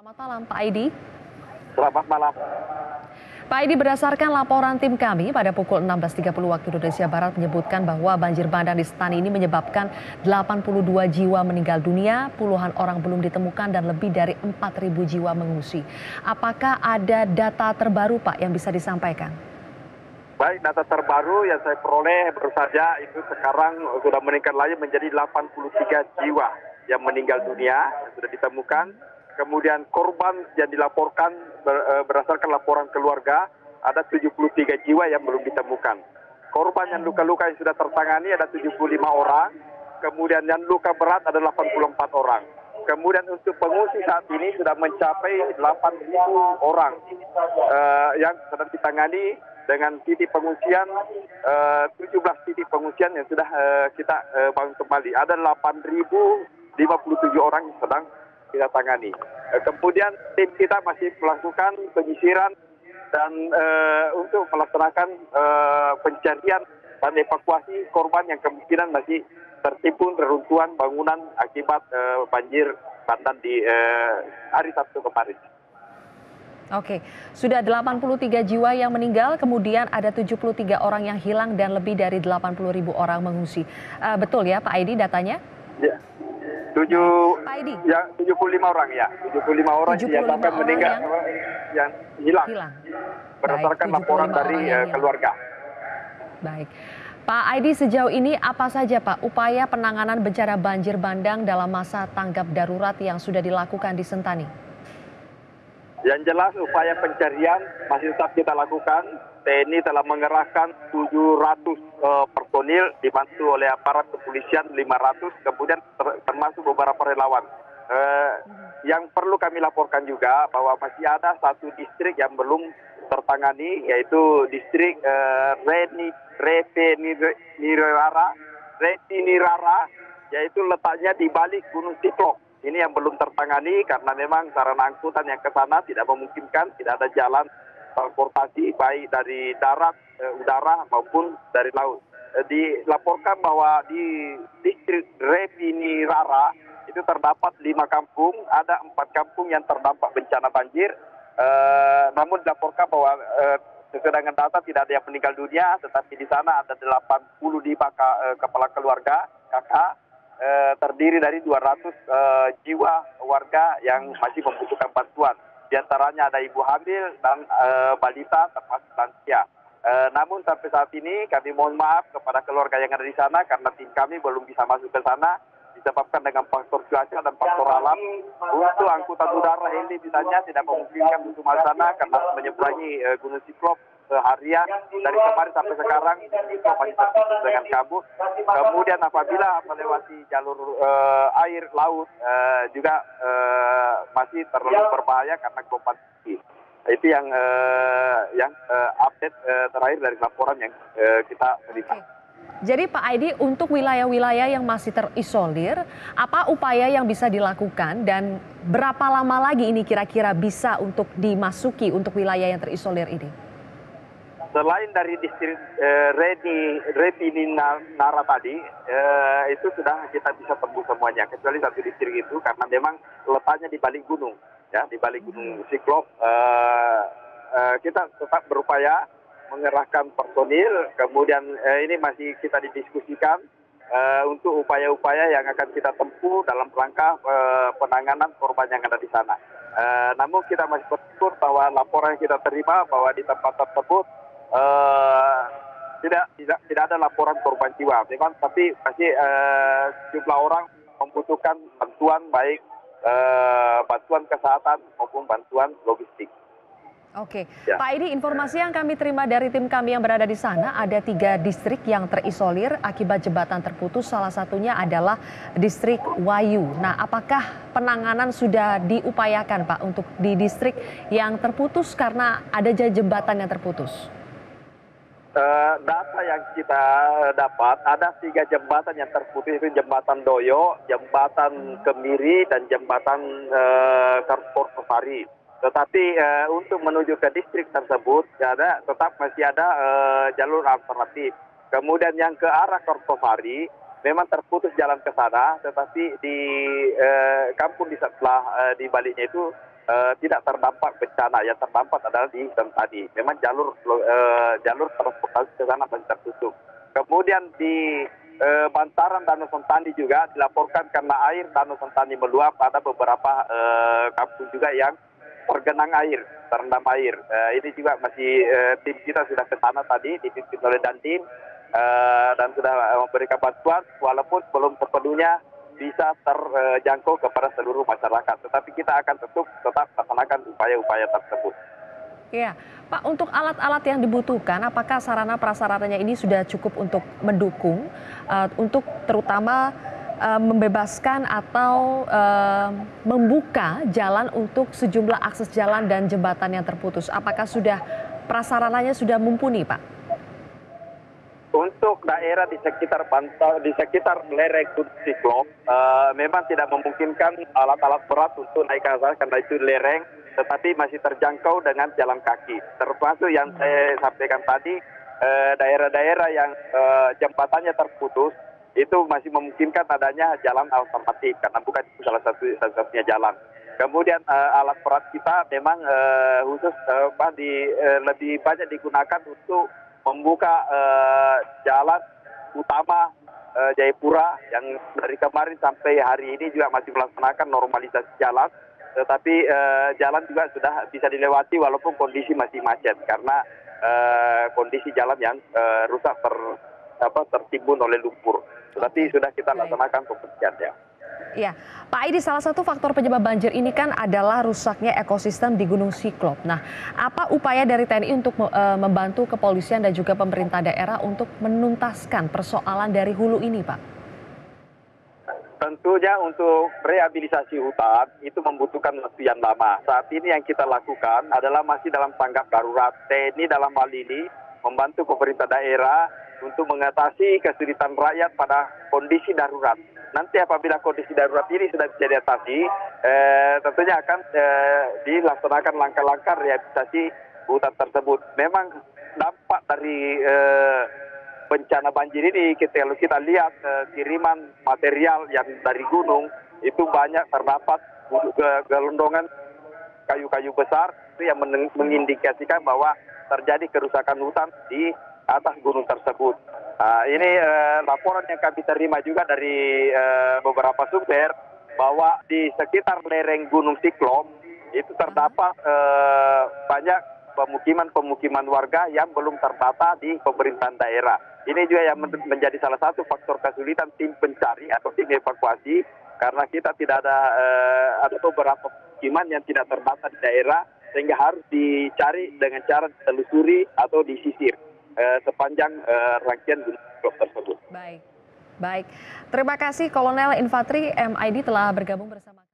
Selamat malam Pak Aidi. Selamat malam. Pak Aidi, berdasarkan laporan tim kami pada pukul 16.30 waktu Indonesia Barat menyebutkan bahwa banjir bandang di Sentani ini menyebabkan 82 jiwa meninggal dunia, puluhan orang belum ditemukan dan lebih dari 4.000 jiwa mengungsi. Apakah ada data terbaru Pak yang bisa disampaikan? Baik, data terbaru yang saya peroleh baru saja itu sekarang sudah meningkat lagi menjadi 83 jiwa yang meninggal dunia yang sudah ditemukan. Kemudian korban yang dilaporkan berdasarkan laporan keluarga ada 73 jiwa yang belum ditemukan. Korban yang luka-luka yang sudah tertangani ada 75 orang. Kemudian yang luka berat ada 84 orang. Kemudian untuk pengungsi saat ini sudah mencapai 8.000 orang yang sedang ditangani dengan titik pengungsian 17 titik pengungsian yang sudah kita bangun kembali. Ada 8.057 orang yang sedang kita tangani. Kemudian tim kita masih melakukan penyisiran dan untuk melaksanakan pencarian dan evakuasi korban yang kemungkinan masih tertimbun reruntuhan bangunan akibat banjir bandang di hari Sabtu kemarin. Oke, sudah 83 jiwa yang meninggal, kemudian ada 73 orang yang hilang dan lebih dari 80.000 orang mengungsi. Betul ya Pak Aidi datanya? Ya. Pak Aidi. Ya, 75 orang ya. 75 orang yang bahkan meninggal yang hilang. Berdasarkan laporan dari keluarga. Baik. Pak Aidi, sejauh ini apa saja Pak upaya penanganan bencana banjir bandang dalam masa tanggap darurat yang sudah dilakukan di Sentani? Yang jelas upaya pencarian masih tetap kita lakukan. TNI telah mengerahkan 700 personil dibantu oleh aparat kepolisian 500, kemudian termasuk beberapa relawan. Yang perlu kami laporkan juga bahwa masih ada satu distrik yang belum tertangani, yaitu distrik Retinirara, yaitu letaknya di balik Gunung Siklop. Ini yang belum tertangani karena memang sarana angkutan yang ke sana tidak memungkinkan, tidak ada jalan transportasi baik dari darat, udara maupun dari laut. Dilaporkan bahwa di distrik Retinirara itu terdapat 5 kampung, ada 4 kampung yang terdampak bencana banjir. Namun dilaporkan bahwa sesuai dengan data tidak ada yang meninggal dunia, tetapi di sana ada 85 kepala keluarga kakak. Terdiri dari 200 jiwa warga yang masih membutuhkan bantuan. Di antaranya ada ibu hamil dan balita termasuk lansia. Namun sampai saat ini kami mohon maaf kepada keluarga yang ada di sana karena tim kami belum bisa masuk ke sana disebabkan dengan faktor cuaca dan faktor alam. Untuk angkutan udara heli misalnya tidak memungkinkan untuk masuk sana karena menyeberangi Gunung Siklop seharian dari kemarin sampai sekarang Siklop masih tertutup dengan kabut. Kemudian apabila melewati jalur air laut juga masih terlalu berbahaya karena gelombang tinggi. Itu yang update terakhir dari laporan yang kita terima. Jadi Pak Aidi, untuk wilayah-wilayah yang masih terisolir, apa upaya yang bisa dilakukan dan berapa lama lagi ini kira-kira bisa untuk dimasuki untuk wilayah yang terisolir ini? Selain dari distrik Retinirara tadi, itu sudah kita bisa tembus semuanya, kecuali satu distrik itu karena memang letaknya di balik gunung, ya di balik gunung Siklop. Kita tetap berupaya mengerahkan personil, kemudian ini masih kita didiskusikan untuk upaya-upaya yang akan kita tempuh dalam rangka penanganan korban yang ada di sana. Namun kita masih bersyukur bahwa laporan yang kita terima bahwa di tempat tersebut tidak ada laporan korban jiwa, memang tapi masih jumlah orang membutuhkan bantuan baik bantuan kesehatan maupun bantuan logistik. Oke, ya. Pak Aidi, informasi yang kami terima dari tim kami yang berada di sana ada 3 distrik yang terisolir akibat jembatan terputus, salah satunya adalah distrik Wayu. Nah, apakah penanganan sudah diupayakan Pak untuk di distrik yang terputus karena ada jembatan yang terputus? Data yang kita dapat ada 3 jembatan yang terputus, itu jembatan Doyo, jembatan Kemiri dan jembatan Kartosari. Tetapi untuk menuju ke distrik tersebut tetap masih ada jalur alternatif. Kemudian yang ke arah Kartosari memang terputus jalan ke sana, tetapi di kampung di sebelah di baliknya itu tidak terdampak bencana. Yang terdampak adalah di Sentani. Memang jalur transportasi ke sana masih tertutup. Kemudian di bantaran Danau Sentani juga dilaporkan karena air Danau Sentani meluap, ada beberapa kampung juga yang tergenang air, terendam air. Ini juga masih tim kita sudah ke sana tadi dipimpin oleh Dandim dan sudah memberikan bantuan walaupun belum sepenuhnya bisa terjangkau kepada seluruh masyarakat. Tetapi kita akan tetap laksanakan upaya-upaya tersebut. Ya, Pak, untuk alat-alat yang dibutuhkan, apakah sarana prasarananya ini sudah cukup untuk mendukung, untuk terutama membebaskan atau membuka jalan untuk sejumlah akses jalan dan jembatan yang terputus? Apakah sudah prasarananya sudah mumpuni, Pak? Untuk daerah di sekitar lereng Gunung Siklop, memang tidak memungkinkan alat-alat berat untuk naik ke atas karena itu lereng, tetapi masih terjangkau dengan jalan kaki. Termasuk yang saya sampaikan tadi, daerah-daerah yang jembatannya terputus, itu masih memungkinkan adanya jalan alternatif, karena bukan itu salah satunya jalan. Kemudian alat berat kita memang khusus lebih banyak digunakan untuk membuka jalan utama Jayapura yang dari kemarin sampai hari ini juga masih melaksanakan normalisasi jalan, tetapi jalan juga sudah bisa dilewati walaupun kondisi masih macet karena kondisi jalan yang rusak tertimbun oleh lumpur. Tetapi sudah kita laksanakan pembersihannya. Ya, Pak Aidi, salah satu faktor penyebab banjir ini kan adalah rusaknya ekosistem di Gunung Siklop. Nah, apa upaya dari TNI untuk membantu kepolisian dan juga pemerintah daerah untuk menuntaskan persoalan dari hulu ini, Pak? Tentunya untuk rehabilitasi hutan itu membutuhkan waktu yang lama. Saat ini yang kita lakukan adalah masih dalam tanggap darurat. TNI dalam hal ini membantu pemerintah daerah untuk mengatasi kesulitan rakyat pada kondisi darurat. Nanti apabila kondisi darurat ini sudah bisa diatasi, tentunya akan dilaksanakan langkah-langkah rehabilitasi hutan tersebut. Memang dampak dari bencana banjir ini, kalau kita lihat kiriman material yang dari gunung, itu banyak terdapat gelondongan kayu-kayu besar, itu yang mengindikasikan bahwa terjadi kerusakan hutan di atas gunung tersebut. Ini laporan yang kami terima juga dari beberapa sumber bahwa di sekitar lereng Gunung Siklop itu terdapat banyak pemukiman warga yang belum terdata di pemerintahan daerah. Ini juga yang menjadi salah satu faktor kesulitan tim pencari atau tim evakuasi karena kita tidak ada beberapa pemukiman yang tidak terdata di daerah sehingga harus dicari dengan cara ditelusuri atau disisir sepanjang rangkaian Gunung Siklop tersebut. Baik. Terima kasih Kolonel Infantri M. Aidi telah bergabung bersama